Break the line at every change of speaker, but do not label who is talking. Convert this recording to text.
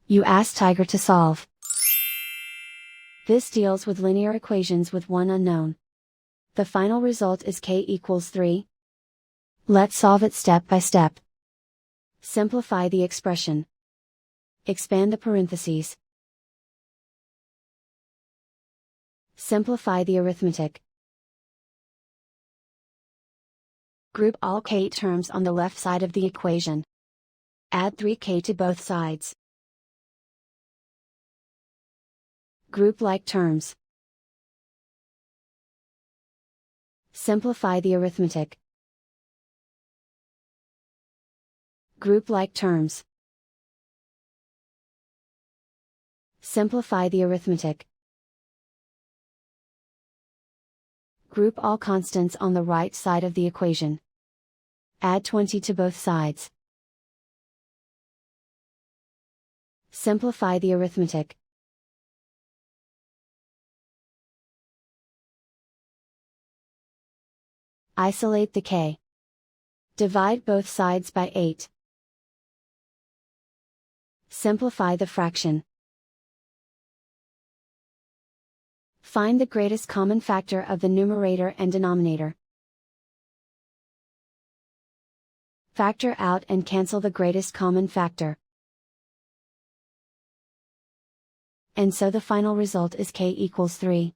You ask Tiger to solve. This deals with linear equations with one unknown. The final result is k equals 3. Let's solve it step by step. Simplify the expression. Expand the parentheses. Simplify the arithmetic. Group all k terms on the left side of the equation. Add 3k to both sides. Group like terms. Simplify the arithmetic. Group like terms. Simplify the arithmetic. Group all constants on the right side of the equation. Add 20 to both sides. Simplify the arithmetic. Isolate the k. Divide both sides by 8. Simplify the fraction. Find the greatest common factor of the numerator and denominator. Factor out and cancel the greatest common factor. And so the final result is k equals 3.